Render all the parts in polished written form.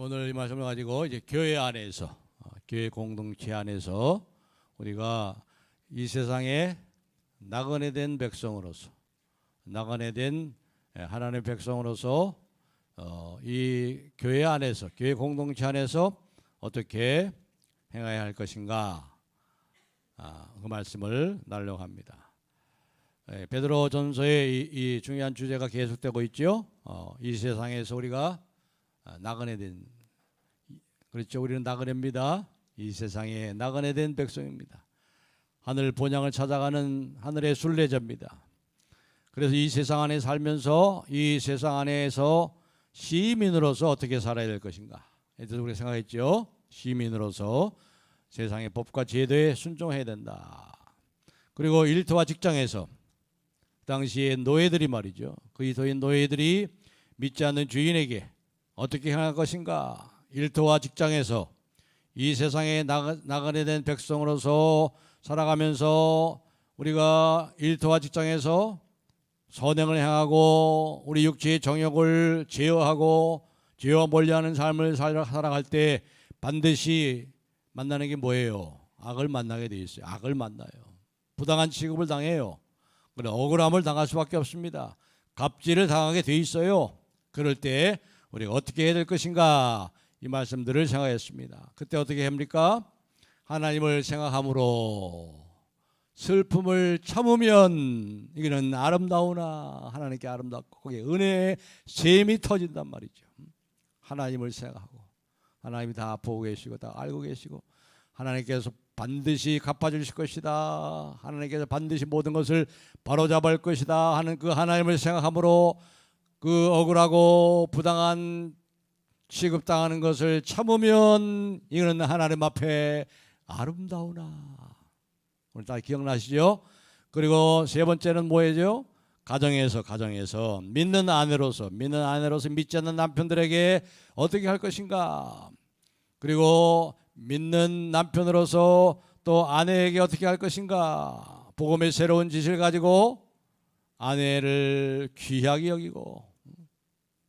오늘 이 말씀을 가지고 이제 교회 안에서 교회 공동체 안에서 우리가 이 세상에 나그네 된 백성으로서 나그네 된 하나님의 백성으로서 이 교회 안에서 교회 공동체 안에서 어떻게 행해야 할 것인가 그 말씀을 나누려고 합니다. 베드로전서의 이 중요한 주제가 계속되고 있죠. 이 세상에서 우리가 나그네 된 그렇죠. 우리는 나그네입니다. 이 세상에 나그네 된 백성입니다. 하늘 본향을 찾아가는 하늘의 순례자입니다. 그래서 이 세상 안에 살면서 이 세상 안에서 시민으로서 어떻게 살아야 될 것인가. 그래서 우리가 생각했죠. 시민으로서 세상의 법과 제도에 순종해야 된다. 그리고 일터와 직장에서 당시에 노예들이 말이죠. 그리스도인 노예들이 믿지 않는 주인에게 어떻게 행할 것인가. 일터와 직장에서 이 세상에 나그네 된 백성으로서 살아가면서 우리가 일터와 직장에서 선행을 행하고 우리 육체의 정욕을 제어하고 죄와 멀리하는 삶을 살아갈 때 반드시 만나는 게 뭐예요? 악을 만나게 돼 있어요. 악을 만나요. 부당한 취급을 당해요. 그래 억울함을 당할 수밖에 없습니다. 갑질을 당하게 돼 있어요. 그럴 때 우리가 어떻게 해야 될 것인가 이 말씀들을 생각했습니다. 그때 어떻게 합니까? 하나님을 생각함으로 슬픔을 참으면 이거는 아름다우나 하나님께 아름답고 거기에 은혜의 샘이 터진단 말이죠. 하나님을 생각하고 하나님이 다 보고 계시고 다 알고 계시고 하나님께서 반드시 갚아주실 것이다. 하나님께서 반드시 모든 것을 바로잡을 것이다 하는 그 하나님을 생각함으로 그 억울하고 부당한 취급당하는 것을 참으면 이거는 하나님 앞에 아름다우나. 오늘 다 기억나시죠? 그리고 세 번째는 뭐예요? 가정에서 믿는 아내로서 믿지 않는 남편들에게 어떻게 할 것인가. 그리고 믿는 남편으로서 또 아내에게 어떻게 할 것인가. 복음의 새로운 지식을 가지고 아내를 귀하게 여기고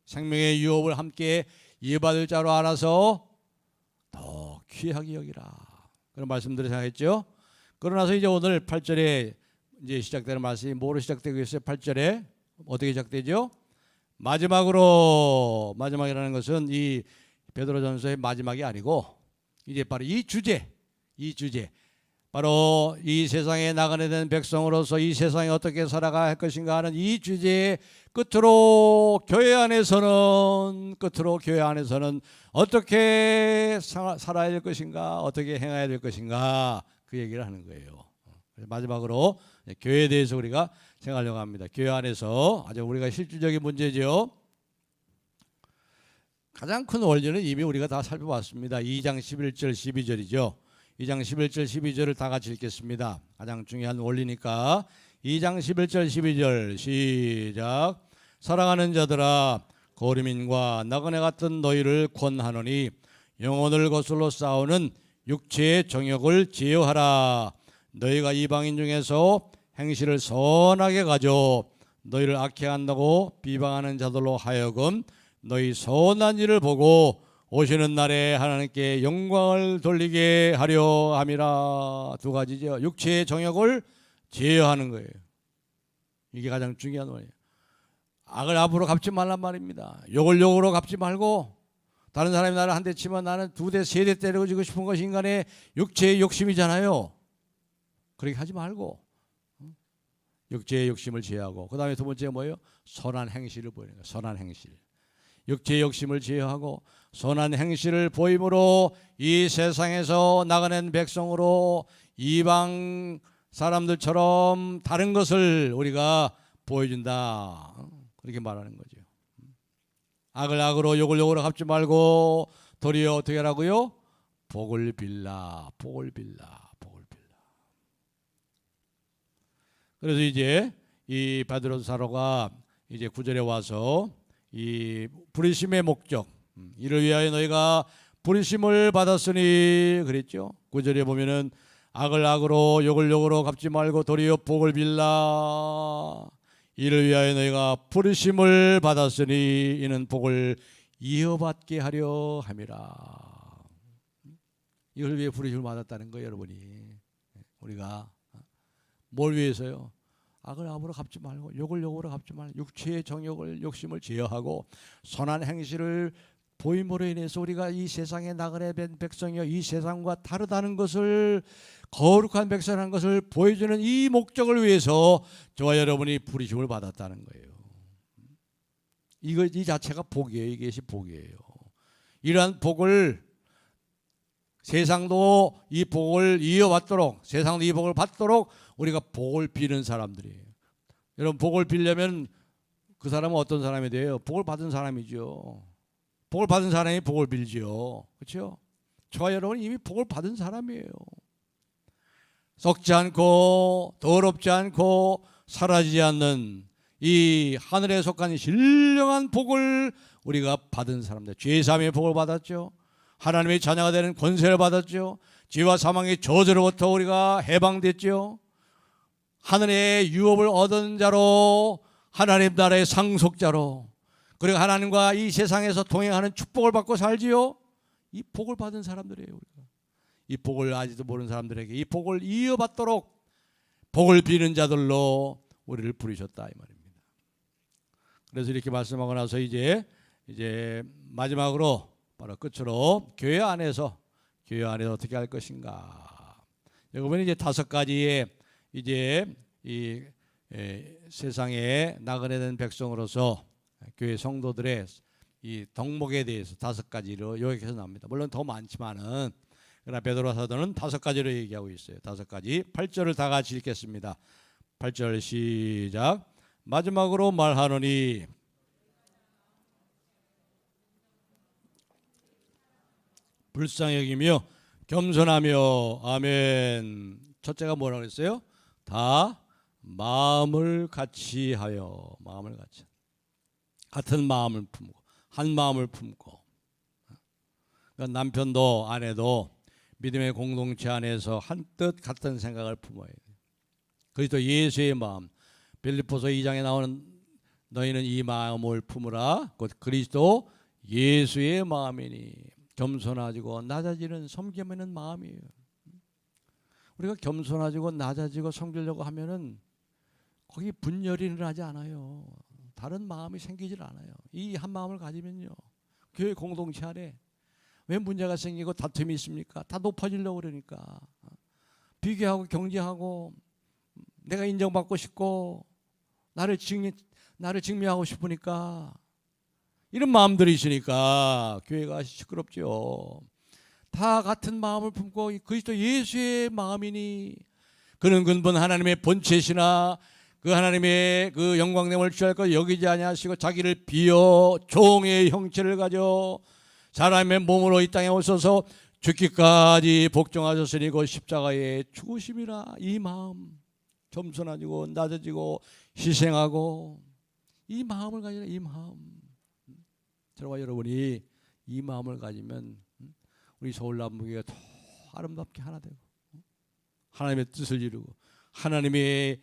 생명의 유업을 함께 이어받을 자로 알아서 더 귀하게 여기라. 그런 말씀들을 생각했죠. 그러나서 이제 오늘 8절에 이제 시작되는 말씀이 뭐로 시작되고 있어요? 8절에 어떻게 시작되죠? 마지막이라는 것은 이 베드로전서의 마지막이 아니고 이제 바로 이 주제 바로 이 세상에 나가게 된 백성으로서 이 세상에 어떻게 살아가야 할 것인가 하는 이 주제의 끝으로 교회 안에서는 어떻게 살아야 될 것인가, 어떻게 행해야 될 것인가 그 얘기를 하는 거예요. 마지막으로 교회에 대해서 우리가 생각하려고 합니다. 교회 안에서 아주 우리가 실질적인 문제죠. 가장 큰 원리는 이미 우리가 다 살펴봤습니다. 2장 11절 12절이죠. 2장 11절 12절을 다 같이 읽겠습니다. 가장 중요한 원리니까 2장 11절 12절 시작. 사랑하는 자들아 거류민과 나그네 같은 너희를 권하노니 영혼을 거슬러 싸우는 육체의 정욕을 제어하라. 너희가 이방인 중에서 행실을 선하게 가져 너희를 악해한다고 비방하는 자들로 하여금 너희 선한 일을 보고 오시는 날에 하나님께 영광을 돌리게 하려 함이라. 두 가지죠. 육체의 정욕을 제어하는 거예요. 이게 가장 중요한 거예요. 악을 악으로 갚지 말란 말입니다. 욕을 욕으로 갚지 말고 다른 사람이 나를 한 대 치면 나는 두 대, 세 대 때리고 지고 싶은 것이 인간의 육체의 욕심이잖아요. 그렇게 하지 말고 육체의 욕심을 제어하고 그 다음에 두 번째 뭐예요? 선한 행실을 보이는 거예요. 선한 행실. 육체의 욕심을 제어하고 선한 행실을 보임으로 이 세상에서 나가는 백성으로 이방 사람들처럼 다른 것을 우리가 보여준다. 그렇게 말하는 거죠. 악을 악으로 욕을 욕으로 갚지 말고 도리어 어떻게 하라고요? 복을 빌라. 그래서 이제 이 베드로 사도가 이제 9절에 와서 이 부르심의 목적 이를 위하여 너희가 부르심을 받았으니 그랬죠. 9절에 보면은 악을 악으로 욕을 욕으로 갚지 말고 도리어 복을 빌라. 이를 위하여 너희가 부르심을 받았으니 이는 복을 이어받게 하려 함이라. 이걸 위해 부르심을 받았다는 거예요, 여러분이. 우리가 뭘 위해서요? 악을 악으로 갚지 말고 욕을 욕으로 갚지 말고 육체의 정욕을 욕심을 제어하고 선한 행실을 보임으로 인해서 우리가 이 세상에 나그네 된 백성이요, 이 세상과 다르다는 것을, 거룩한 백성이라는 것을 보여주는 이 목적을 위해서 저와 여러분이 부르심을 받았다는 거예요. 이 자체가 복이에요. 이것이 복이에요. 이러한 복을, 세상도 이 복을 이어받도록, 세상도 이 복을 받도록 우리가 복을 비는 사람들이에요. 여러분, 복을 빌려면 그 사람은 어떤 사람이 돼요? 복을 받은 사람이죠. 복을 받은 사람이 복을 빌지요. 그렇죠? 저와 여러분은 이미 복을 받은 사람이에요. 썩지 않고 더럽지 않고 사라지지 않는 이 하늘에 속한 신령한 복을 우리가 받은 사람들. 죄사함의 복을 받았죠. 하나님의 자녀가 되는 권세를 받았죠. 죄와 사망의 저주로부터 우리가 해방됐죠. 하늘의 유업을 얻은 자로, 하나님 나라의 상속자로, 그리고 하나님과 이 세상에서 동행하는 축복을 받고 살지요. 이 복을 받은 사람들이에요. 우리가 이 복을 아직도 모르는 사람들에게 이 복을 이어받도록 복을 비는 자들로 우리를 부르셨다, 이 말입니다. 그래서 이렇게 말씀하고 나서 이제 마지막으로, 바로 끝으로 교회 안에서 어떻게 할 것인가. 여기 보면 이제 5가지의 이제 이 세상에 나그네 된 백성으로서 교회 성도들의 이 덕목에 대해서 5가지로 요약해서 나옵니다. 물론 더 많지만은, 그러나 베드로 사도는 5가지로 얘기하고 있어요. 5가지. 8절을 다 같이 읽겠습니다. 8절 시작. 마지막으로 말하노니 불쌍히 여기며 겸손하며. 아멘. 첫째가 뭐라고 그랬어요? 다 마음을 같이 하여. 마음을 같이. 같은 마음을 품고, 한 마음을 품고. 그러니까 남편도 아내도 믿음의 공동체 안에서 한뜻 같은 생각을 품어야 돼요. 그리스도 예수의 마음. 빌립보서 2장에 나오는 너희는 이 마음을 품으라. 곧 그리스도 예수의 마음이니. 겸손하지고 낮아지는 섬기는 마음이에요. 우리가 겸손하지고 낮아지고 섬기려고 하면은 거기 분열이 일어나지 않아요. 다른 마음이 생기질 않아요. 이 한 마음을 가지면요, 교회 공동체 안에 왜 문제가 생기고 다툼이 있습니까? 다 높아지려고 그러니까. 비교하고 경쟁하고 내가 인정받고 싶고 나를 증명하고 싶으니까, 이런 마음들이 있으니까 교회가 시끄럽죠. 다 같은 마음을 품고 그리스도 예수의 마음이니. 그는 근본 하나님의 본체시나 그 하나님의 그 영광됨을 취할 것 여기지 아니하시고 자기를 비어 종의 형체를 가져 사람의 몸으로 이 땅에 오셔서 죽기까지 복종하셨으니 그 십자가의 죽으심이라. 이 마음, 겸손하지고 낮아지고 희생하고, 이 마음을 가지라. 이 마음. 저와 여러분이 이 마음을 가지면 우리 서울남북교회가 더 아름답게 하나 되고 하나님의 뜻을 이루고 하나님의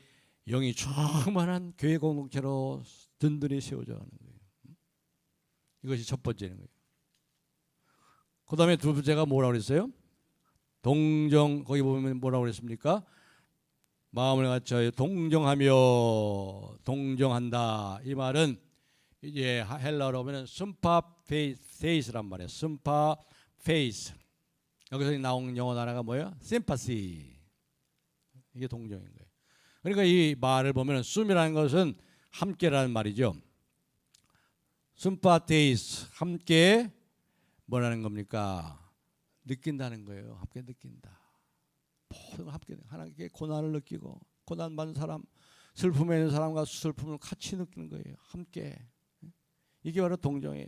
영이 충만한 교회 공동체로 든든히 세워져 가는 거예요. 이것이 첫 번째는 거예요. 그 다음에 두 번째가 뭐라고 그랬어요? 동정. 거기 보면 뭐라고 그랬습니까? 마음을 갖춰 동정하며. 동정한다. 이 말은 이제 헬라어로 보면 심파페이스란 말이에요. 심파페이스. 여기서 나온 영어 단어가 뭐예요? 심파시. 이게 동정인 거예요. 그러니까 이 말을 보면 숨이라는 것은 함께라는 말이죠. 심파테이스, 함께 뭐라는 겁니까? 느낀다는 거예요. 함께 느낀다. 모든 함께 하나님께 고난을 느끼고, 고난 받는 사람, 슬픔에 있는 사람과 슬픔을 같이 느끼는 거예요. 함께. 이게 바로 동정이에요.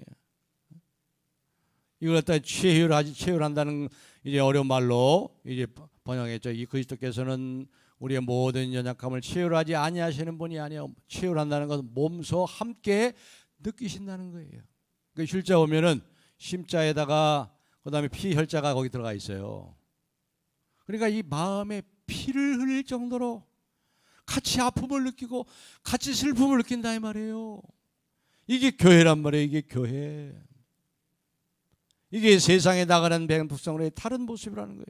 이걸 갖다 체휼한다는 이제 어려운 말로 이제 번역했죠. 이 그리스도께서는 우리의 모든 연약함을 체휼하지 아니하시는 분이 아니요, 체휼한다는 것은 몸소 함께 느끼신다는 거예요. 그 실제 보면은 심자에다가 그다음에 피 혈자가 거기 들어가 있어요. 그러니까 이 마음에 피를 흘릴 정도로 같이 아픔을 느끼고 같이 슬픔을 느낀다 이 말이에요. 이게 교회란 말이에요. 이게 교회. 이게 세상에 나가는 백성의 다른 모습이라는 거예요.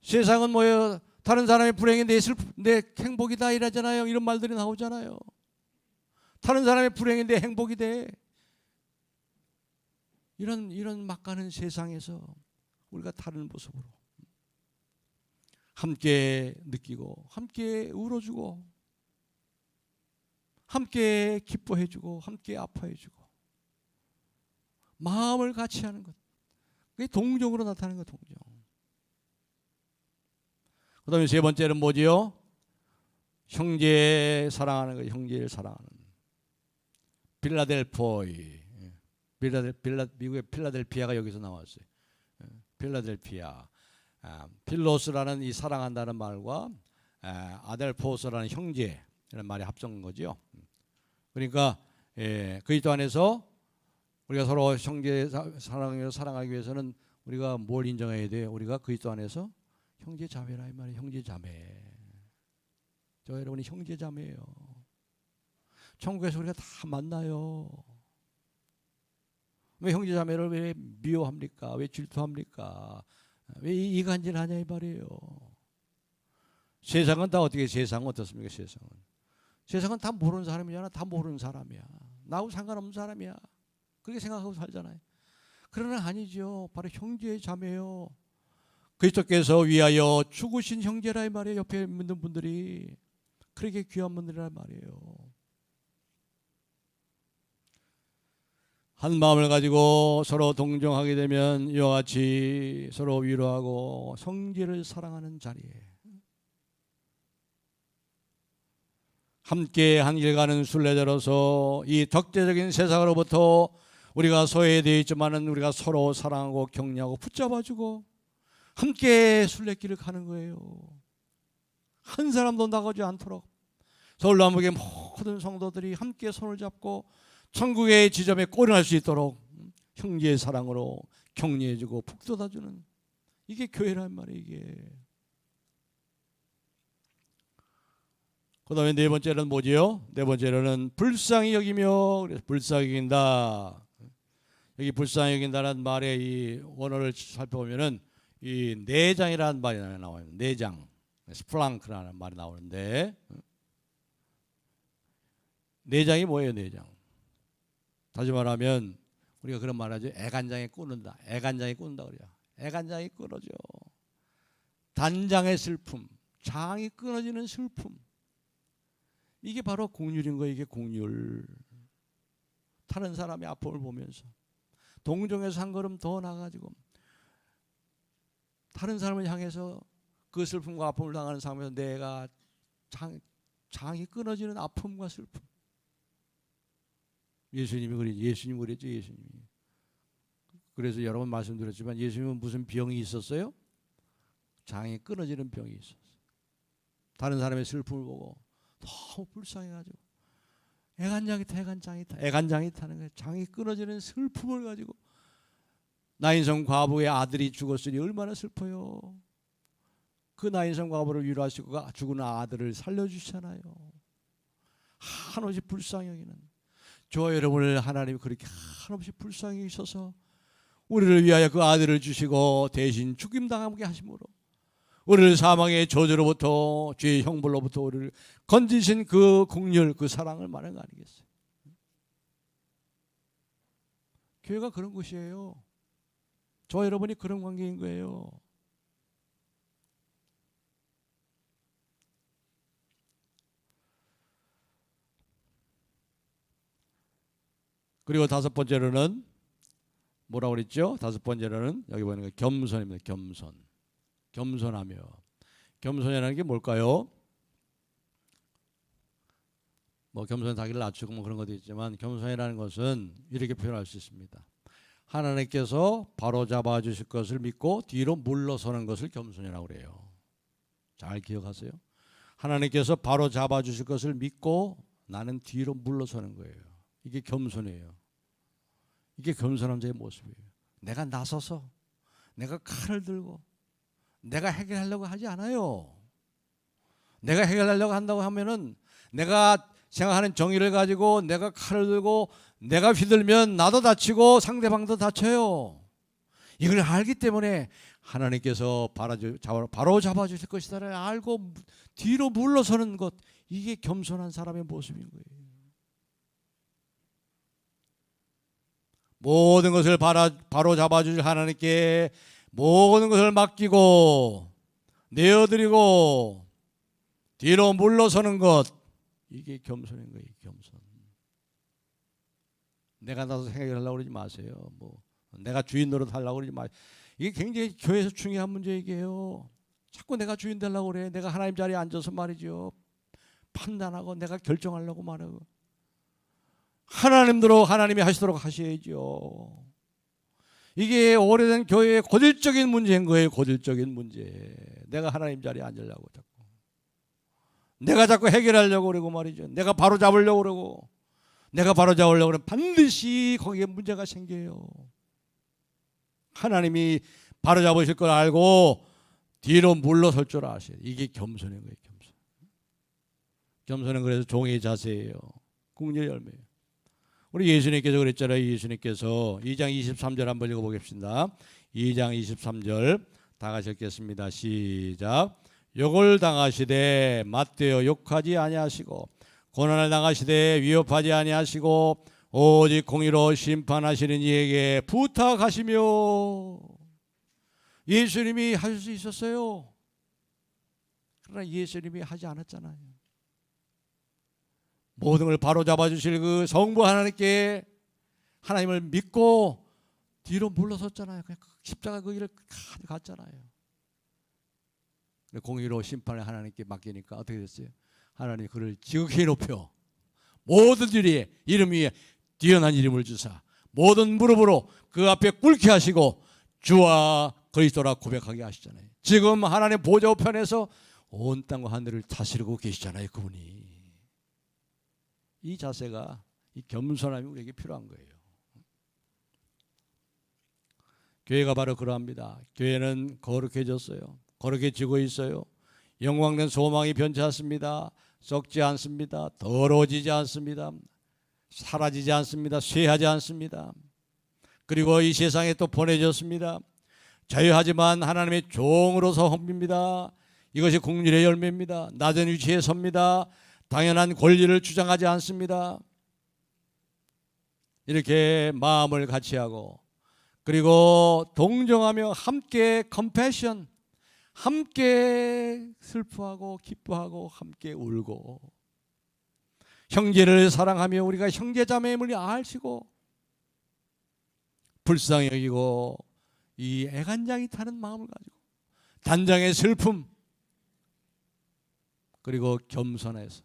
세상은 뭐예요? 다른 사람의 불행이 내 행복이다 이러잖아요. 이런 말들이 나오잖아요. 다른 사람의 불행이 내 행복이 돼. 이런 막가는 세상에서 우리가 다른 모습으로 함께 느끼고 함께 울어주고 함께 기뻐해주고 함께 아파해주고 마음을 같이 하는 것, 그게 동정으로 나타나는 것. 동정. 그 다음에 세 번째는 뭐지요? 형제 사랑하는 거. 형제를 사랑하는 빌라델포이. 미국의 필라델피아가 여기서 나왔어요. 필라델피아. 필로스라는 이 사랑한다는 말과 아델포스라는 형제라는 말이 합성한 거죠. 그러니까 그리스도 안에서 우리가 서로 형제 사랑하기 위해서는 우리가 뭘 인정해야 돼요? 우리가 그리스도 안에서 형제 자매라 이 말이에요. 형제 자매. 저 여러분이 형제 자매예요. 천국에서 우리가 다 만나요. 왜 형제 자매를 왜 미워합니까? 왜 질투합니까? 왜 이간질하냐 이 말이에요. 세상은 다 어떻게, 세상은 어떻습니까? 세상은 다 모르는 사람이잖아. 다 모르는 사람이야. 나하고 상관없는 사람이야. 그렇게 생각하고 살잖아요. 그러나 아니죠. 바로 형제 자매요. 그리스도께서 위하여 죽으신 형제라 이 말이에요. 옆에 있는 분들이 그렇게 귀한 분들이란 말이에요. 한 마음을 가지고 서로 동정하게 되면 이와 같이 서로 위로하고 형제를 사랑하는 자리에 함께 한 길 가는 순례자로서 이 적대적인 세상으로부터 우리가 소외되어 있지만은 우리가 서로 사랑하고 격려하고 붙잡아주고 함께 순례길을 가는 거예요. 한 사람도 나가지 않도록 서울남북의 모든 성도들이 함께 손을 잡고 천국의 지점에 꼬리날 수 있도록 형제의 사랑으로 격려해주고 북돋아주는, 이게 교회란 말이에요. 이게. 그 다음에 네 번째는 뭐지요? 네 번째로는 불쌍히 여기며, 그래서 불쌍히 여긴다. 여기 불쌍히 여긴다는 말의 이 원어를 살펴보면은 이 내장이라는 말이 나와요. 내장, 스플랑크라는 말이 나오는데, 내장이 뭐예요? 내장. 다시 말하면 우리가 그런 말하죠. 애간장에 끓는다. 애간장에 끓는다 그래요. 애간장이 끊어져. 단장의 슬픔, 장이 끊어지는 슬픔. 이게 바로 공률인 거예요. 이게 공률. 다른 사람의 아픔을 보면서 동정에서 한 걸음 더 나가지고 다른 사람을 향해서 그 슬픔과 아픔을 당하는 상황에서 내가 장이 끊어지는 아픔과 슬픔. 예수님이 그랬죠. 예수님이. 그래서 여러 번 말씀드렸지만 예수님은 무슨 병이 있었어요? 장이 끊어지는 병이 있었어요. 다른 사람의 슬픔을 보고 너무 불쌍해가지고 애간장이 타는 거예요. 장이 끊어지는 슬픔을 가지고 나인성 과부의 아들이 죽었으니 얼마나 슬퍼요. 그 나인성 과부를 위로하시고 죽은 아들을 살려주시잖아요. 한없이 불쌍히 여기는 저와 여러분을 하나님이 그렇게 한없이 불쌍히 여기셔서 우리를 위하여 그 아들을 주시고 대신 죽임당하게 하심으로 우리를 사망의 저주로부터 죄의 형벌로부터 우리를 건지신 그 긍휼, 그 사랑을 말하는 거 아니겠어요? 교회가 그런 곳이에요. 저와 여러분이 그런 관계인 거예요. 그리고 다섯 번째로는 뭐라고 그랬죠? 다섯 번째로는 여기 보니까 겸손입니다. 겸손하며. 겸손이라는 게 뭘까요? 뭐 겸손 자기를 낮추고 뭐 그런 것도 있지만 겸손이라는 것은 이렇게 표현할 수 있습니다. 하나님께서 바로 잡아 주실 것을 믿고 뒤로 물러서는 것을 겸손이라고 그래요. 잘 기억하세요. 하나님께서 바로 잡아 주실 것을 믿고 나는 뒤로 물러서는 거예요. 이게 겸손이에요. 이게 겸손한 자의 모습이에요. 내가 나서서 내가 칼을 들고 내가 해결하려고 하지 않아요. 내가 해결하려고 한다고 하면은 내가 생각하는 정의를 가지고 내가 칼을 들고 내가 휘둘면 나도 다치고 상대방도 다쳐요. 이걸 알기 때문에 하나님께서 바로 잡아주실 것이다를 알고 뒤로 물러서는 것, 이게 겸손한 사람의 모습인 거예요. 모든 것을 바로 잡아주실 하나님께 모든 것을 맡기고 내어드리고 뒤로 물러서는 것, 이게 겸손인 거예요. 겸손. 내가 나서 해결하려고 그러지 마세요. 내가 주인 노릇 하려고 그러지 마세요. 이게 굉장히 교회에서 중요한 문제이게요. 자꾸 내가 주인 되려고 그래. 내가 하나님 자리에 앉아서 말이죠, 판단하고 내가 결정하려고 말하고, 하나님대로 하나님이 하시도록 하셔야죠. 이게 오래된 교회의 고질적인 문제인 거예요. 고질적인 문제. 내가 하나님 자리에 앉으려고 자꾸, 내가 자꾸 해결하려고 그러고 말이죠. 내가 바로 잡으려고 그러고, 내가 바로 잡으려고 그러면 반드시 거기에 문제가 생겨요. 하나님이 바로 잡으실 걸 알고 뒤로 물러설 줄 아셔야 돼요. 이게 겸손인 거예요. 겸손. 겸손은 그래서 종의 자세예요. 국률의 열매예요. 우리 예수님께서 그랬잖아요. 예수님께서 2장 23절 한번 읽어보겠습니다. 2장 23절 다 같이 읽겠습니다. 시작. 욕을 당하시되 맞대어 욕하지 아니하시고 고난을 당하시되 위협하지 아니하시고 오직 공의로 심판하시는 이에게 부탁하시며. 예수님이 하실 수 있었어요. 그러나 예수님이 하지 않았잖아요. 모든 걸 바로잡아 주실 그 성부 하나님께 하나님을 믿고 뒤로 물러섰잖아요. 그냥 십자가 그 길을 갔잖아요. 공의로 심판을 하나님께 맡기니까 어떻게 됐어요? 하나님 그를 지극히 높여 모든 일에 이름 위에 뛰어난 이름을 주사 모든 무릎으로 그 앞에 꿇게 하시고 주와 그리스도라 고백하게 하시잖아요. 지금 하나님 보좌 우편에서 온 땅과 하늘을 다스리고 계시잖아요. 그분이. 이 자세가, 이 겸손함이 우리에게 필요한 거예요. 교회가 바로 그러합니다. 교회는 거룩해졌어요. 거룩해지고 있어요. 영광된 소망이 변치 않습니다. 썩지 않습니다. 더러워지지 않습니다. 사라지지 않습니다. 쇠하지 않습니다. 그리고 이 세상에 또 보내졌습니다. 자유하지만 하나님의 종으로서 험입니다. 이것이 국률의 열매입니다. 낮은 위치에 섭니다. 당연한 권리를 주장하지 않습니다. 이렇게 마음을 같이 하고, 그리고 동정하며 함께 컴패션, 함께 슬퍼하고 기뻐하고 함께 울고, 형제를 사랑하며 우리가 형제자매임을 아시고 불쌍히 여기고 이 애간장이 타는 마음을 가지고 단장의 슬픔, 그리고 겸손해서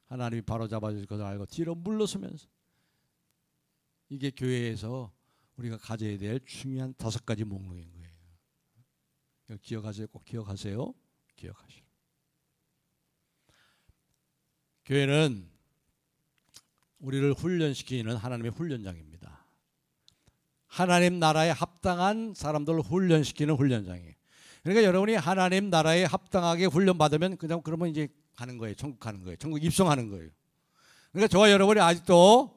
하나님이 바로잡아 주실 것을 알고 뒤로 물러서면서, 이게 교회에서 우리가 가져야 될 중요한 5가지 목록인 거예요. 기억하세요. 꼭 기억하세요. 기억하시오. 교회는 우리를 훈련시키는 하나님의 훈련장입니다. 하나님 나라에 합당한 사람들을 훈련시키는 훈련장이에요. 그러니까 여러분이 하나님 나라에 합당하게 훈련받으면 그러면 이제 가는 거예요. 천국 가는 거예요. 천국 입성하는 거예요. 그러니까 저와 여러분이 아직도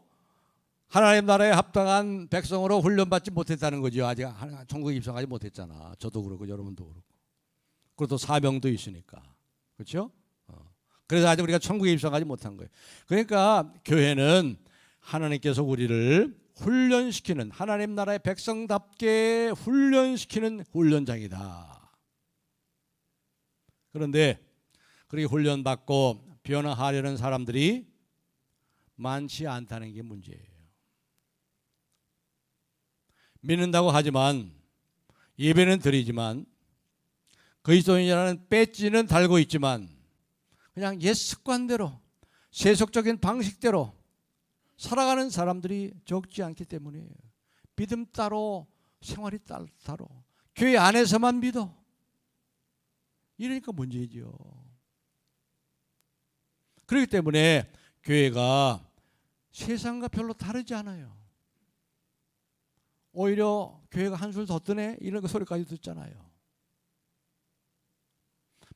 하나님 나라에 합당한 백성으로 훈련받지 못했다는 거죠. 아직 천국에 입성하지 못했잖아. 저도 그렇고 여러분도 그렇고. 그리고 또 사명도 있으니까. 그렇죠? 그래서 아직 우리가 천국에 입성하지 못한 거예요. 그러니까 교회는 하나님께서 우리를 훈련시키는, 하나님 나라의 백성답게 훈련시키는 훈련장이다. 그런데 그렇게 훈련받고 변화하려는 사람들이 많지 않다는 게 문제예요. 믿는다고 하지만, 예배는 드리지만, 그리스도인이라는 배지는 달고 있지만 그냥 옛 습관대로 세속적인 방식대로 살아가는 사람들이 적지 않기 때문이에요. 믿음 따로, 생활이 따로, 교회 안에서만 믿어. 이러니까 문제죠. 그렇기 때문에 교회가 세상과 별로 다르지 않아요. 오히려 교회가 한술 더 뜨네, 이런 소리까지 듣잖아요.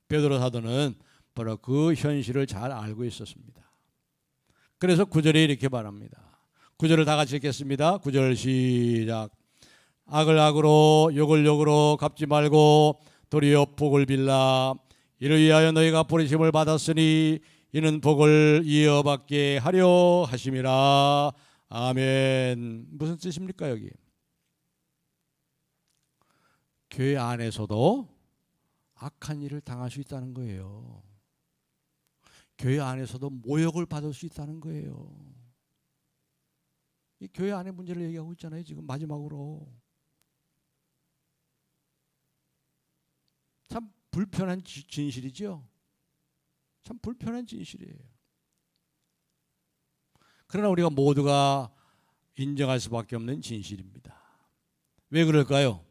베드로 사도는 바로 그 현실을 잘 알고 있었습니다. 그래서 9절에 이렇게 말합니다. 9절을 다 같이 읽겠습니다. 9절 시작. 악을 악으로 욕을 욕으로 갚지 말고 도리어 복을 빌라. 이를 위하여 너희가 부르심을 받았으니 이는 복을 이어받게 하려 하심이라. 아멘. 무슨 뜻입니까? 여기 교회 안에서도 악한 일을 당할 수 있다는 거예요. 교회 안에서도 모욕을 받을 수 있다는 거예요. 이 교회 안의 문제를 얘기하고 있잖아요. 지금 마지막으로. 참 불편한 진실이죠. 참 불편한 진실이에요. 그러나 우리가 모두가 인정할 수밖에 없는 진실입니다. 왜 그럴까요?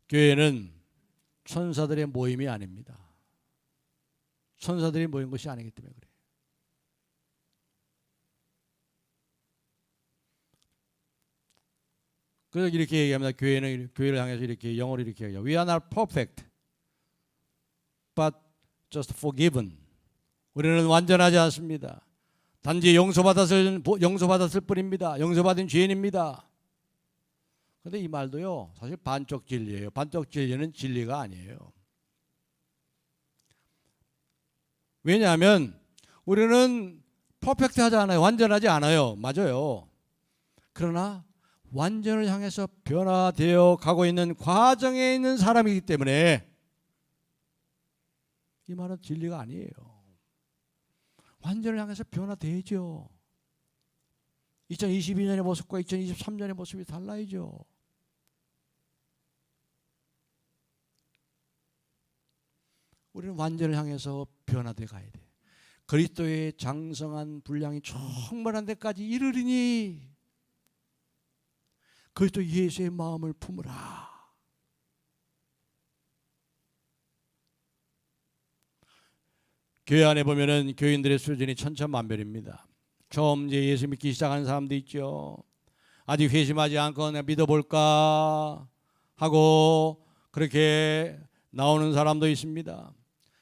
교회는 천사들의 모임이 아닙니다. 천사들이 모인 것이 아니기 때문에 그래요. 그래서 이렇게 얘기합니다. 교회를 향해서 이렇게 영어로 이렇게 얘기해요. We are not perfect, but just forgiven. 우리는 완전하지 않습니다. 단지 용서받았을 뿐입니다. 용서받은 죄인입니다. 그런데 이 말도요, 사실 반쪽 진리예요. 반쪽 진리는 진리가 아니에요. 왜냐하면 우리는 퍼펙트하지 않아요. 완전하지 않아요. 맞아요. 그러나 완전을 향해서 변화되어 가고 있는 과정에 있는 사람이기 때문에 이 말은 진리가 아니에요. 완전을 향해서 변화되죠. 2022년의 모습과 2023년의 모습이 달라야죠. 우리는 완전을 향해서 변화돼 가야 돼. 그리스도의 장성한 분량이 충만한 데까지 이르리니 그리스도 예수의 마음을 품으라. 교회 안에 보면은 교인들의 수준이 천차만별입니다. 처음 이제 예수 믿기 시작하는 사람도 있죠. 아직 회심하지 않고 믿어볼까 하고 그렇게 나오는 사람도 있습니다.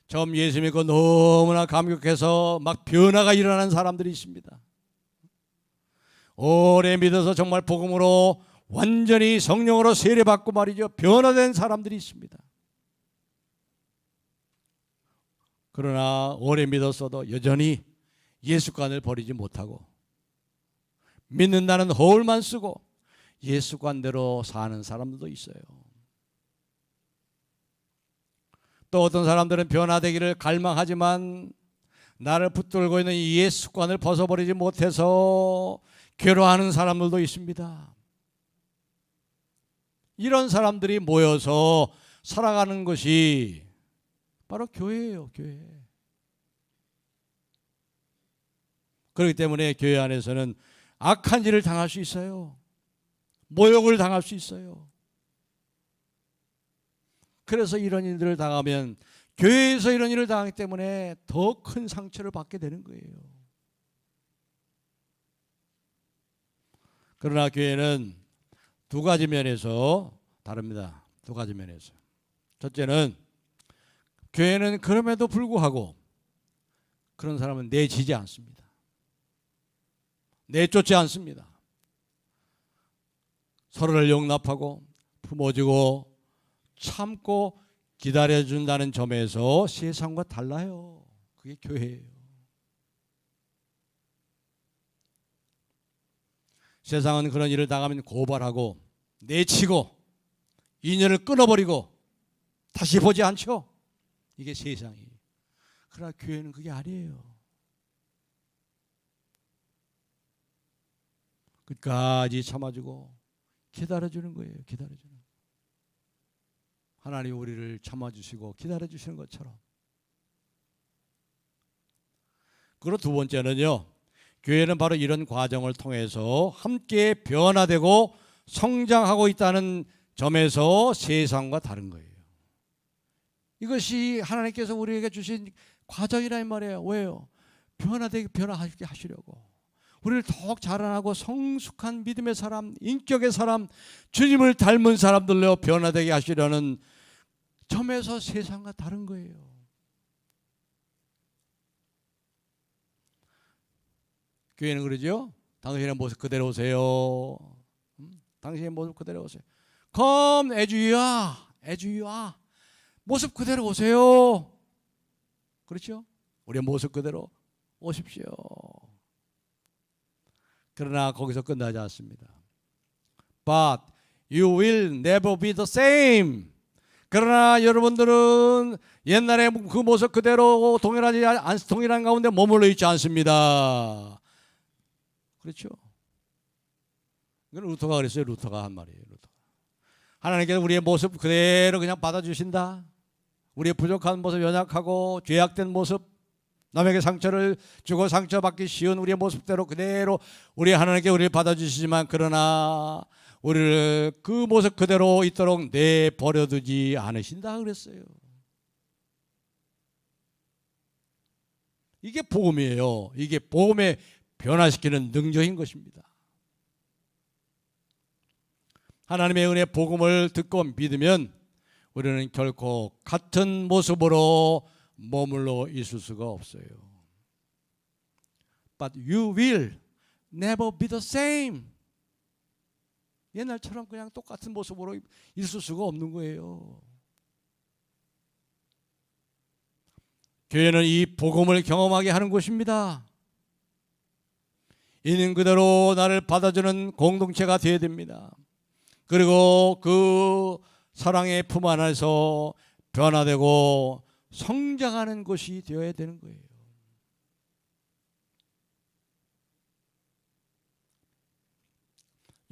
처음 예수 믿고 너무나 감격해서 막 변화가 일어나는 사람들이 있습니다. 오래 믿어서 정말 복음으로 완전히 성령으로 세례받고 말이죠. 변화된 사람들이 있습니다. 그러나 오래 믿었어도 여전히 예수관을 버리지 못하고 믿는다는 허울만 쓰고 예수관대로 사는 사람들도 있어요. 또 어떤 사람들은 변화되기를 갈망하지만 나를 붙들고 있는 이 예수관을 벗어버리지 못해서 괴로워하는 사람들도 있습니다. 이런 사람들이 모여서 살아가는 것이 바로 교회예요. 교회. 그렇기 때문에 교회 안에서는 악한 일을 당할 수 있어요. 모욕을 당할 수 있어요. 그래서 이런 일들을 당하면 교회에서 이런 일을 당하기 때문에 더 큰 상처를 받게 되는 거예요. 그러나 교회는 두 가지 면에서 다릅니다. 두 가지 면에서. 첫째는 교회는 그럼에도 불구하고 그런 사람은 내치지 않습니다. 내쫓지 않습니다. 서로를 용납하고 품어주고 참고 기다려준다는 점에서 세상과 달라요. 그게 교회예요. 세상은 그런 일을 당하면 고발하고 내치고 인연을 끊어버리고 다시 보지 않죠. 이게 세상이에요. 그러나 교회는 그게 아니에요. 끝까지 참아주고 기다려주는 거예요. 기다려주는. 하나님 우리를 참아주시고 기다려주시는 것처럼. 그리고 두 번째는요. 교회는 바로 이런 과정을 통해서 함께 변화되고 성장하고 있다는 점에서 세상과 다른 거예요. 이것이 하나님께서 우리에게 주신 과정이란 말이에요. 왜요? 변화하게 하시려고. 우리를 더욱 자라나고 성숙한 믿음의 사람, 인격의 사람, 주님을 닮은 사람들로 변화되게 하시려는 점에서 세상과 다른 거예요. 교회는 그러죠? 당신의 모습 그대로 오세요. 당신의 모습 그대로 오세요. Come as you are. as you are. 모습 그대로 오세요. 그렇죠? 우리의 모습 그대로 오십시오. 그러나 거기서 끝나지 않습니다. But you will never be the same. 그러나 여러분들은 옛날에 그 모습 그대로 동일한 가운데 머물러 있지 않습니다. 그렇죠? 이건 루터가 그랬어요. 루터가 한 말이에요. 루터가. 하나님께서 우리의 모습 그대로 그냥 받아주신다. 우리의 부족한 모습, 연약하고 죄악된 모습, 남에게 상처를 주고 상처받기 쉬운 우리의 모습대로 그대로 우리 하나님께 우리를 받아주시지만 그러나 우리를 그 모습 그대로 있도록 내버려두지 않으신다 그랬어요. 이게 복음이에요. 이게 복음의 변화시키는 능력인 것입니다. 하나님의 은혜 복음을 듣고 믿으면 우리는 결코 같은 모습으로 머물러 있을 수가 없어요. But you will never be the same. 옛날처럼 그냥 똑같은 모습으로 있을 수가 없는 거예요. 교회는 이 복음을 경험하게 하는 곳입니다. 있는 그대로 나를 받아주는 공동체가 되어야 됩니다. 그리고 그 사랑의 품 안에서 변화되고 성장하는 것이 되어야 되는 거예요.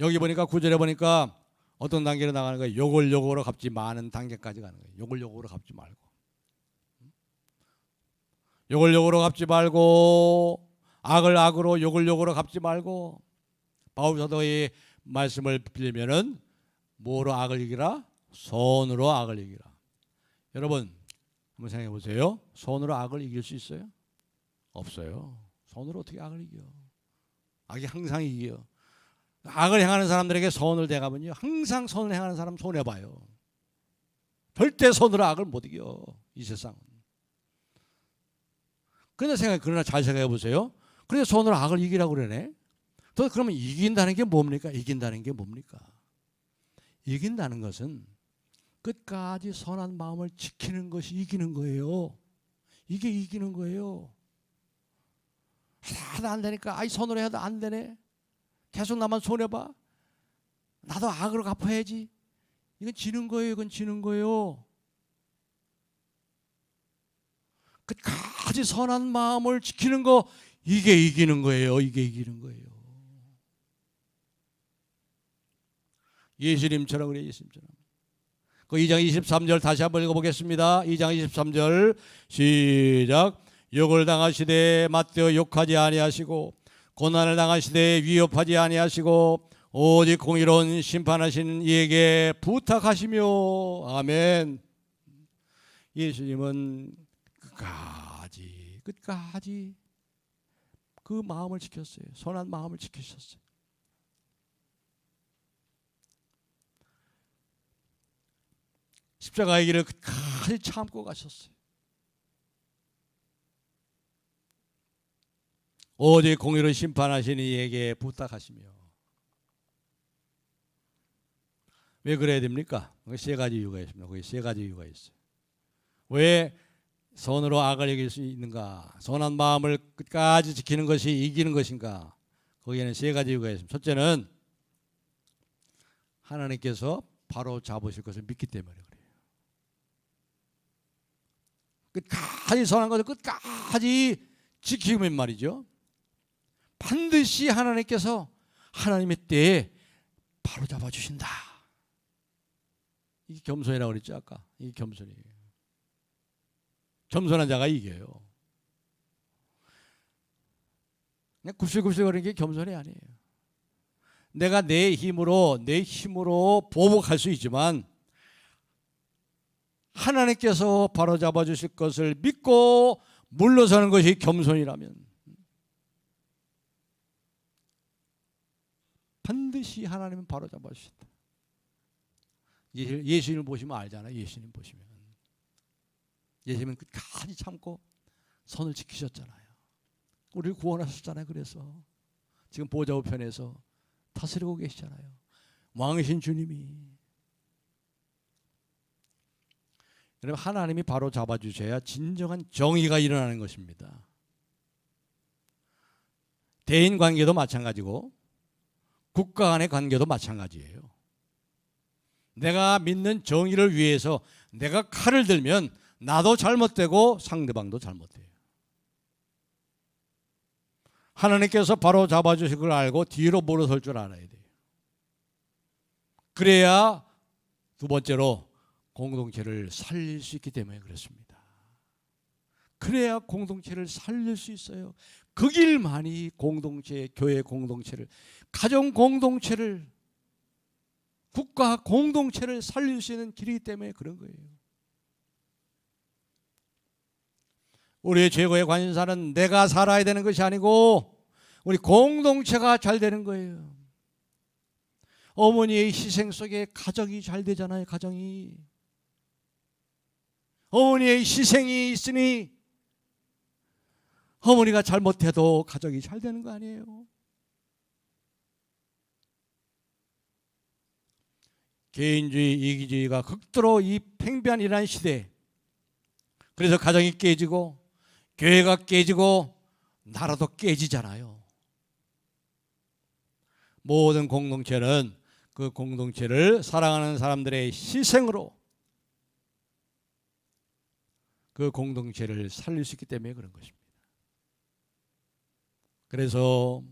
여기 보니까 9절에 보니까 어떤 단계로 나가는 거예요. 욕을 갚지 마는 단계까지 가는 거예요. 욕을 갚지 말고. 욕을 갚지 말고 악을 악으로 욕을 갚지 말고 바울 사도의 말씀을 빌리면은 뭐로 악을 이기라? 손으로 악을 이기라. 여러분 한번 생각해 보세요. 손으로 악을 이길 수 있어요? 없어요. 손으로 어떻게 악을 이겨? 악이 항상 이겨. 악을 행하는 사람들에게 손을 대가면요 항상 손을 행하는 사람 손해봐요. 절대 손으로 악을 못 이겨 이 세상은. 그러나 잘 생각해 보세요. 그런데 손으로 악을 이기라고 그러네. 그러면 이긴다는 게 뭡니까? 이긴다는 것은 끝까지 선한 마음을 지키는 것이 이기는 거예요. 이게 이기는 거예요. 하도 안 되니까 손으로 해도 안 되네. 계속 나만 손해봐. 나도 악으로 갚아야지. 이건 지는 거예요. 이건 지는 거예요. 끝까지 선한 마음을 지키는 거 이게 이기는 거예요. 이게 이기는 거예요. 예수님처럼 그래. 예수님처럼. 그 2장 23절 다시 한번 읽어보겠습니다. 2장 23절 시작. 욕을 당하시되 맞대어 욕하지 아니하시고 고난을 당하시되 위협하지 아니하시고 오직 공의로운 심판하시는 이에게 부탁하시며. 아멘. 예수님은 끝까지 그 마음을 지켰어요. 선한 마음을 지키셨어요. 십자가의 길을 끝까지 참고 가셨어요. 오직 공의로 심판하시는 이에게 부탁하시며. 왜 그래야 됩니까? 세 가지 이유가 있습니다. 거기 세 가지 이유가 있어요. 왜 선으로 악을 이길 수 있는가? 선한 마음을 끝까지 지키는 것이 이기는 것인가? 거기에는 세 가지 이유가 있습니다. 첫째는 하나님께서 바로 잡으실 것을 믿기 때문에 그래요. 끝까지 선한 것을 끝까지 지키면 말이죠. 반드시 하나님께서 하나님의 때에 바로 잡아주신다. 이게 겸손이라고 그랬죠 아까. 이게 겸손이에요. 겸손한 자가 이겨요. 그냥 굽실굽실거리는 게 겸손이 아니에요. 내가 내 힘으로 보복할 수 있지만 하나님께서 바로 잡아주실 것을 믿고 물러서는 것이 겸손이라면 반드시 하나님은 바로 잡아주신다. 예수님을 보시면 알잖아요. 예수님 보시면 예수님은 끝까지 참고 선을 지키셨잖아요. 우리를 구원하셨잖아요. 그래서 지금 보좌 우편에서 다스리고 계시잖아요. 왕이신 주님이. 여러분, 하나님이 바로 잡아주셔야 진정한 정의가 일어나는 것입니다. 대인 관계도 마찬가지고 국가 간의 관계도 마찬가지예요. 내가 믿는 정의를 위해서 내가 칼을 들면 나도 잘못되고 상대방도 잘못돼요. 하나님께서 바로 잡아주실 걸 알고 뒤로 물러설 줄 알아야 돼요. 그래야 두 번째로 공동체를 살릴 수 있기 때문에 그렇습니다. 그래야 공동체를 살릴 수 있어요. 그 길만이 공동체, 교회 공동체를, 가정 공동체를, 국가 공동체를 살릴 수 있는 길이기 때문에 그런 거예요. 우리의 최고의 관심사는 내가 살아야 되는 것이 아니고 우리 공동체가 잘 되는 거예요. 어머니의 희생 속에 가정이 잘 되잖아요. 가정이. 어머니의 희생이 있으니 어머니가 잘못해도 가정이 잘 되는 거 아니에요. 개인주의, 이기주의가 극도로 이 팽배한이라는 시대에, 그래서 가정이 깨지고 교회가 깨지고 나라도 깨지잖아요. 모든 공동체는 그 공동체를 사랑하는 사람들의 희생으로 그 공동체를 살릴 수 있기 때문에 그런 것입니다. 그래서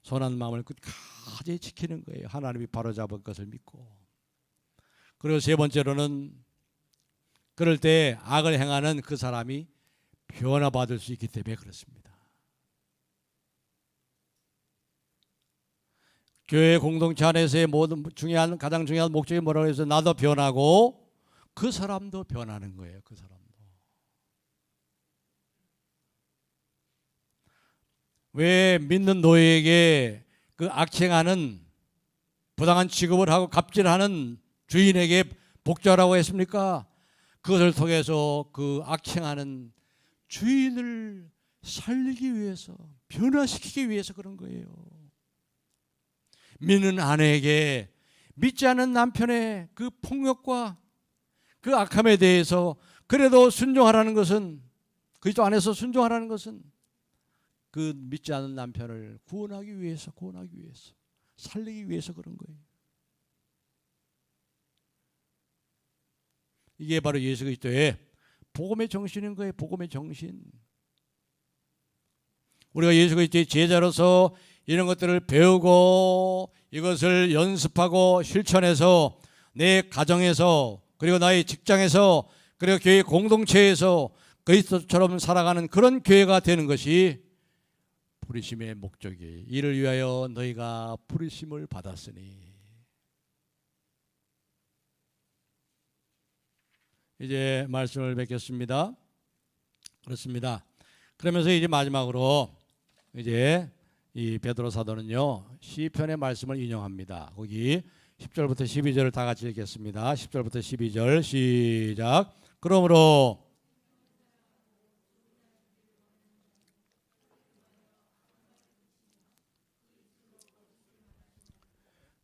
선한 마음을 끝까지 지키는 거예요. 하나님이 바로잡은 것을 믿고. 그리고 세 번째로는 그럴 때 악을 행하는 그 사람이 변화받을 수 있기 때문에 그렇습니다. 교회 공동체 안에서의 모든 가장 중요한 목적이 뭐라고 해서 나도 변하고 그 사람도 변하는 거예요. 그 사람도. 왜 믿는 노예에게 그 악행하는 부당한 취급을 하고 갑질하는 주인에게 복종하라고 했습니까? 그것을 통해서 그 악행하는 주인을 살리기 위해서, 변화시키기 위해서 그런 거예요. 믿는 아내에게 믿지 않는 남편의 그 폭력과 그 악함에 대해서 그래도 순종하라는 것은, 그리스도 안에서 순종하라는 것은 그 믿지 않는 남편을 구원하기 위해서, 살리기 위해서 그런 거예요. 이게 바로 예수 그리스도의 복음의 정신인 거예요. 복음의 정신. 우리가 예수 그리스도의 제자로서 이런 것들을 배우고 이것을 연습하고 실천해서 내 가정에서, 그리고 나의 직장에서, 그리고 교회 공동체에서 그리스도처럼 살아가는 그런 교회가 되는 것이 부르심의 목적이에요. 이를 위하여 너희가 부르심을 받았으니. 이제 말씀을 맺겠습니다. 그렇습니다. 그러면서 이제 마지막으로 이제 이 베드로 사도는요 시편의 말씀을 인용합니다. 거기 10절부터 12절을 다 같이 읽겠습니다. 10절부터 12절 시작. 그러므로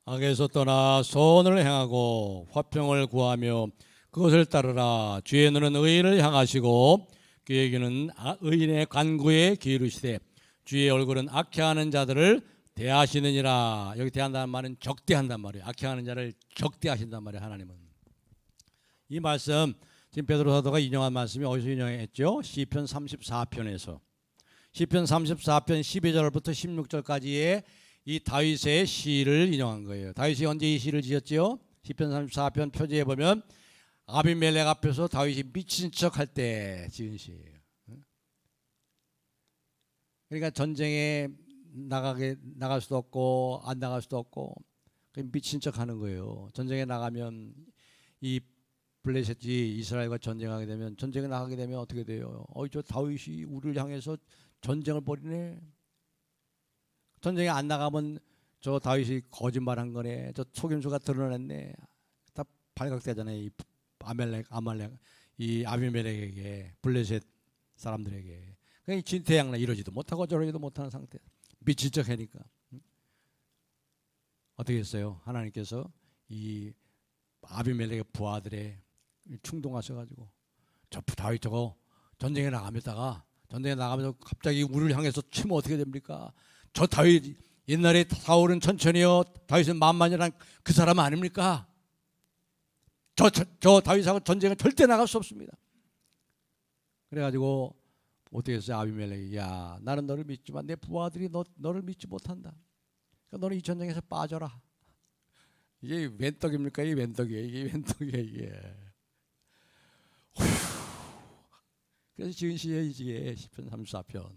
악에서 떠나 선을 행하고 화평을 구하며 그것을 따르라. 주의 눈은 의인을 향하시고 그에게는 의인의 간구에 기울이시되 주의 얼굴은 악행하는 자들을 대하시느니라. 여기 대한다는 말은 적대한단 말이에요. 악행하는 자를 적대하신단 말이에요. 하나님은. 이 말씀 지금 베드로 사도가 인용한 말씀이 어디서 인용했죠? 시편 34편에서. 시편 34편 12절부터 16절까지의 이 다윗의 시를 인용한 거예요. 다윗이 언제 이 시를 지었지요? 시편 34편 표지에 보면 아비멜렉 앞에서 다윗이 미친 척할 때 지은 시예요. 그러니까 전쟁에 나갈 수도 없고 안 나갈 수도 없고 미친 척하는 거예요. 전쟁에 나가면 이 블레셋이 이스라엘과 전쟁하게 되면, 전쟁에 나가게 되면 어떻게 돼요? 저 다윗이 우리를 향해서 전쟁을 벌이네. 전쟁에 안 나가면 저 다윗이 거짓말한 거네. 저 속임수가 드러났네. 다 발각되잖아요. 이 이 아비멜렉에게, 블레셋 사람들에게. 그러니까 진퇴양난 이러지도 못하고 저러지도 못하는 상태. 미친 척하니까. 어떻게 했어요? 하나님께서 이 아비멜렉의 부하들의 충동하셔가지고 저 다윗 저거 전쟁에 나가면서 갑자기 우리를 향해서 치면 어떻게 됩니까? 저 다윗 옛날에 사울은 천천히요, 다윗은 만만이란 그 사람 아닙니까? 저 다윗하고 전쟁은 절대 나갈 수 없습니다. 그래가지고 어떻게 했어요? 아비멜렉이 야 나는 너를 믿지만 내 부하들이 너를 믿지 못한다. 그러니까 너는 이 전쟁에서 빠져라. 이게 웬 떡입니까? 이게 웬 떡이에요? 이게 웬 떡이에요? 이게. 그래서 지은 시에 이게 시편 34편.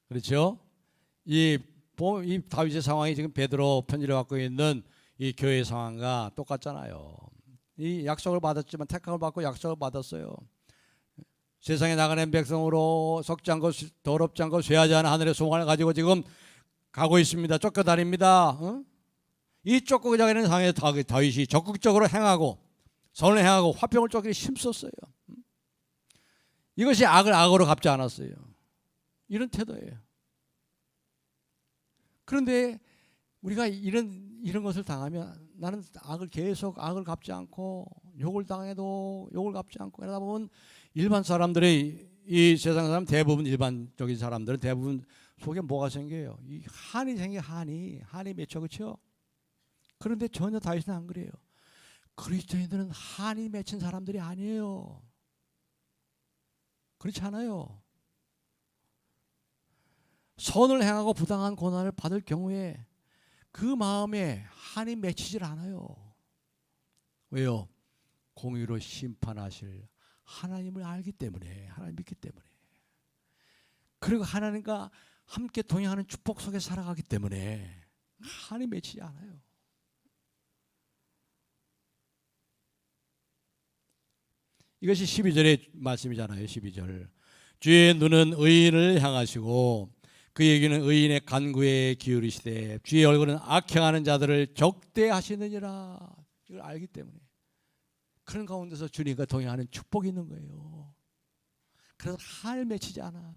그렇죠? 이 다윗의 상황이 지금 베드로 편지를 갖고 있는 이 교회 상황과 똑같잖아요. 이 약속을 받았지만 택함을 받고 약속을 받았어요. 세상에 나가는 백성으로 썩지 않고 더럽지 않고 쇠하지 않은 하늘의 소망을 가지고 지금 가고 있습니다. 쫓겨다닙니다. 이 쫓겨다니는 상황에서 다윗이 적극적으로 행하고 선을 행하고 화평을 쫓기 힘썼어요. 이것이 악을 악으로 갚지 않았어요. 이런 태도예요. 그런데 우리가 이런 것을 당하면 나는 계속 악을 갚지 않고 욕을 당해도 욕을 갚지 않고 그러다 보면 일반 사람들의 이 세상 사람 대부분 일반적인 사람들은 대부분 속에 뭐가 생겨요? 이 한이 생겨. 한이 맺혀. 그렇죠? 그런데 전혀 다윗은 안 그래요. 그리스도인들은 한이 맺힌 사람들이 아니에요. 그렇지 않아요. 선을 행하고 부당한 고난을 받을 경우에 그 마음에 한이 맺히질 않아요. 왜요? 공의로 심판하실 하나님을 알기 때문에, 하나님 믿기 때문에. 그리고 하나님과 함께 동행하는 축복 속에 살아가기 때문에 한이 맺히지 않아요. 이것이 12절의 말씀이잖아요. 12절. 주의 눈은 의인을 향하시고 그에게는 의인의 간구에 기울이시되 주의 얼굴은 악행하는 자들을 적대하시느니라. 이걸 알기 때문에 그런 가운데서 주님과 동행하는 축복이 있는 거예요. 그래서 한을 맺히지 않아.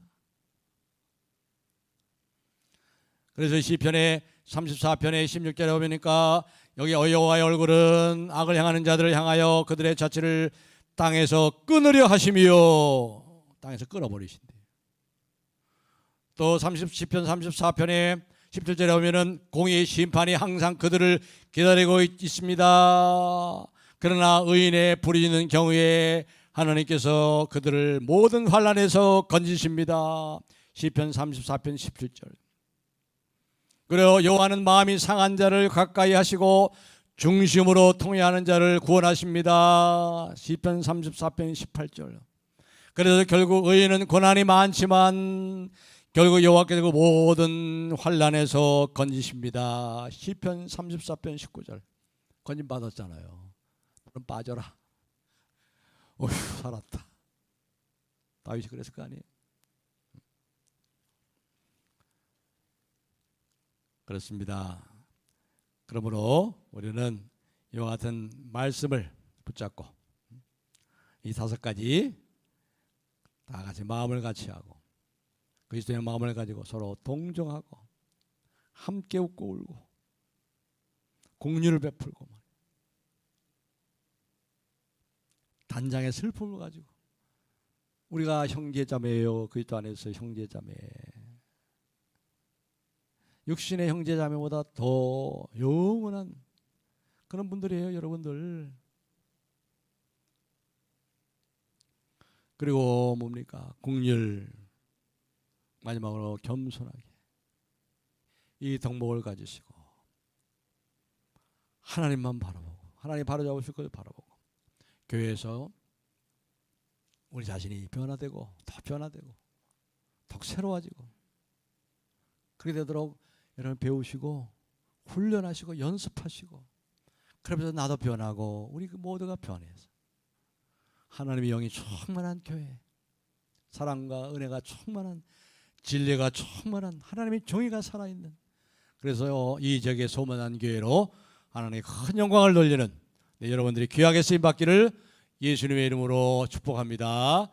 그래서 시편의 34편의 16절에 보니까 여기 여호와의 얼굴은 악을 행하는 자들을 향하여 그들의 자취를 땅에서 끊으려 하시며 땅에서 끊어버리신대. 또 시편 34편의 17절에 보면은 공의의 심판이 항상 그들을 기다리고 있습니다. 그러나 의인의 부리는 경우에 하나님께서 그들을 모든 환난에서 건지십니다. 시편 34편 17절. 그리고 여호와는 마음이 상한 자를 가까이 하시고 중심으로 통회하는 자를 구원하십니다. 시편 34편 18절. 그래서 결국 의인은 고난이 많지만 결국 여호와께서 모든 환난에서 건지십니다. 시편 34편 19절. 건진 받았잖아요. 그럼 빠져라. 어휴, 살았다. 다윗이 그랬을 거 아니에요? 그렇습니다. 그러므로 우리는 이와 같은 말씀을 붙잡고 이 5가지 다 같이 마음을 같이 하고 그리스도의 마음을 가지고 서로 동정하고 함께 웃고 울고 공유를 베풀고 단장의 슬픔을 가지고 우리가 형제자매요. 그리스도 안에서 형제자매. 육신의 형제자매보다 더 영원한 그런 분들이에요, 여러분들. 그리고 뭡니까? 긍휼. 마지막으로 겸손하게 이 덕목을 가지시고 하나님만 바라보고 하나님 바로잡으실 것을 바라보고 교회에서 우리 자신이 변화되고 더 변화되고 더 새로워지고 그렇게 되도록 여러분 배우시고 훈련하시고 연습하시고 그러면서 나도 변하고 우리 모두가 변해서 하나님의 영이 충만한 교회, 사랑과 은혜가 충만한, 진리가 충만한 하나님의 정의가 살아있는, 그래서 이 지역의 소문난 교회로 하나님의 큰 영광을 돌리는 여러분들이 귀하게 쓰임 받기를 예수님의 이름으로 축복합니다.